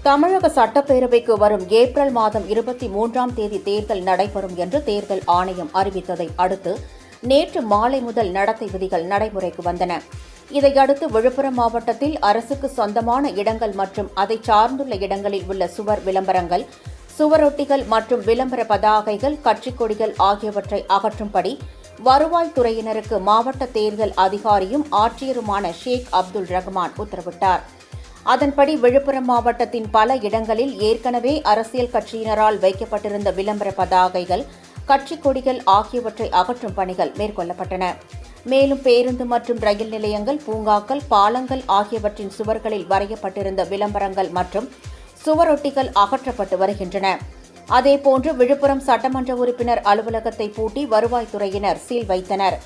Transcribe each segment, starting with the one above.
தமிழக சட்டப்பேரவைக்கு வரும் ஏப்ரல் மாதம் 23ஆம் தேதி தேர்தல் நடைபெறும் என்று தேர்தல் ஆணையம் அறிவித்ததை அடுத்து நேற்று மாலை முதல் நடத்தை விதிகள் நடைமுறைக்கு வந்தன. இதையடுத்து விழுப்புரம் மாவட்டத்தில் அரசுக்கு சொந்தமான இடங்கள் மற்றும் அதை சார்ந்துள்ள இடங்களில் உள்ள சுவர் விளம்பரங்கள், சுவரொட்டிகள் மற்றும் விளம்பர பதாகைகள், கட்சிக் கொடிகள் ஆகியவற்றை அகற்றும்படி வருவாய்த்துறையினருக்கு மாவட்ட தேர்தல் அதிகாரியும் ஆட்சியருமான ஷேக் அப்துல் ரஹ்மான் உத்தரவிட்டார். அதன்படி விழுப்புரம் மாவட்டத்தின் பல இடங்களில் ஏற்கனவே அரசியல் கட்சியினரால் வைக்கப்பட்டிருந்த விளம்பர பதாகைகள், கட்சிக் கொடிகள் ஆகியவற்றை அகற்றும் பணிகள் மேற்கொள்ளப்பட்டன. மேலும் பேருந்து மற்றும் ரயில் நிலையங்கள், பூங்காக்கள், பாலங்கள் ஆகியவற்றின் சுவர்களில் வரையப்பட்டிருந்த விளம்பரங்கள் மற்றும் சுவரொட்டிகள் அகற்றப்பட்டு வருகின்றன. அதேபோன்று விழுப்புரம் சட்டமன்ற உறுப்பினர் அலுவலகத்தை பூட்டி வருவாய்த்துறையினர் சீல் வைத்தனர்.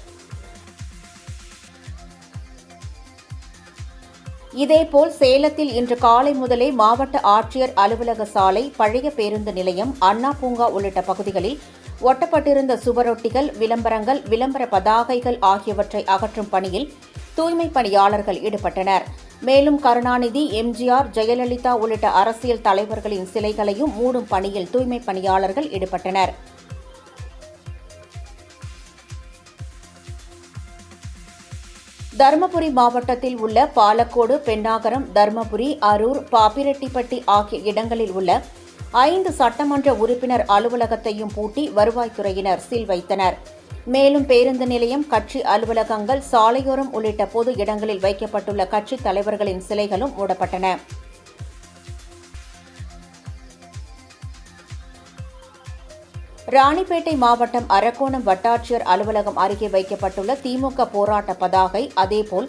இதேபோல் சேலத்தில் இன்று காலை முதலே மாவட்ட ஆட்சியர் அலுவலக சாலை, பழைய பேருந்து நிலையம், அண்ணா பூங்கா உள்ளிட்ட பகுதிகளில் ஒட்டப்பட்டிருந்த சுவரொட்டிகள், விளம்பரங்கள், விளம்பர பதாகைகள் ஆகியவற்றை அகற்றும் பணியில் தூய்மைப் பணியாளர்கள் ஈடுபட்டனர். மேலும் கருணாநிதி, எம்ஜிஆர், ஜெயலலிதா உள்ளிட்ட அரசியல் தலைவர்களின் சிலைகளையும் மூடும் பணியில் தூய்மைப் பணியாளர்கள் ஈடுபட்டனர். தருமபுரி மாவட்டத்தில் உள்ள பாலக்கோடு, பென்னாகரம், தருமபுரி, அரூர், பாப்பிரெட்டிப்பட்டி ஆகிய இடங்களில் உள்ள 5 சட்டமன்ற உறுப்பினர் அலுவலகத்தையும் பூட்டி வருவாய்த்துறையினர் சீல் வைத்தனர். மேலும் பேருந்து நிலையம், கட்சி அலுவலகங்கள், சாலையோரம் உள்ளிட்ட பொது இடங்களில் வைக்கப்பட்டுள்ள கட்சித் தலைவர்களின் சிலைகளும் மூடப்பட்டன. ராணிப்பேட்டை மாவட்டம் அரக்கோணம் வட்டாட்சியர் அலுவலகம் அருகே வைக்கப்பட்டுள்ள திமுக போராட்ட பதாகை, அதேபோல்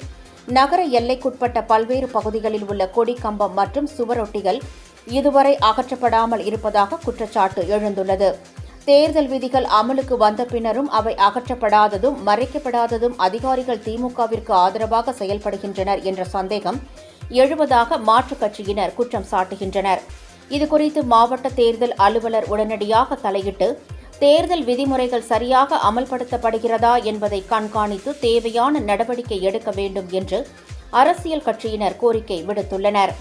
நகர எல்லைக்குட்பட்ட பல்வேறு பகுதிகளில் உள்ள கொடி கம்பம் மற்றும் சுவரொட்டிகள் இதுவரை அகற்றப்படாமல் இருப்பதாக குற்றச்சாட்டு எழுந்துள்ளது. தேர்தல் விதிகள் அமலுக்கு வந்த பின்னரும் அவை அகற்றப்படாததும், மறைக்கப்படாததும் அதிகாரிகள் திமுகவிற்கு ஆதரவாக செயல்படுகின்றனர் என்ற சந்தேகம் எழுவதாக மாற்றுக் கட்சியினர் குற்றம் சாட்டுகின்றனர். இதுகுறித்து மாவட்ட தேர்தல் அலுவலர் உடனடியாக தலையிட்டு தேர்தல் விதிமுறைகள் சரியாக அமல்படுத்தப்படுகிறதா என்பதை கண்காணித்து தேவையான நடவடிக்கை எடுக்க வேண்டும் என்று அரசியல் கட்சியினர் கோரிக்கை விடுத்துள்ளனர்.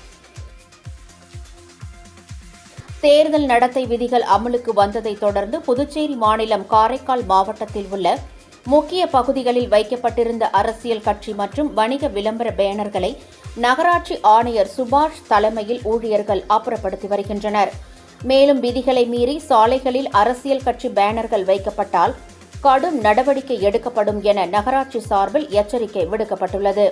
தேர்தல் நடத்தை விதிகள் அமலுக்கு வந்ததைத் தொடர்ந்து புதுச்சேரி மாநிலம் காரைக்கால் மாவட்டத்தில் உள்ள முக்கிய பகுதிகளில் வைக்கப்பட்டிருந்த அரசியல் கட்சி மற்றும் வணிக விளம்பர பேனர்களை நகராட்சி ஆணையர் சுபாஷ் தலைமையில் ஊழியர்கள் அப்புறப்படுத்தி வருகின்றனர். மேலும் விதிகளை மீறி சாலைகளில் அரசியல் கட்சி பேனர்கள் வைக்கப்பட்டால் கடும் நடவடிக்கை எடுக்கப்படும் என நகராட்சி சார்பில் எச்சரிக்கை விடுக்கப்பட்டுள்ளது.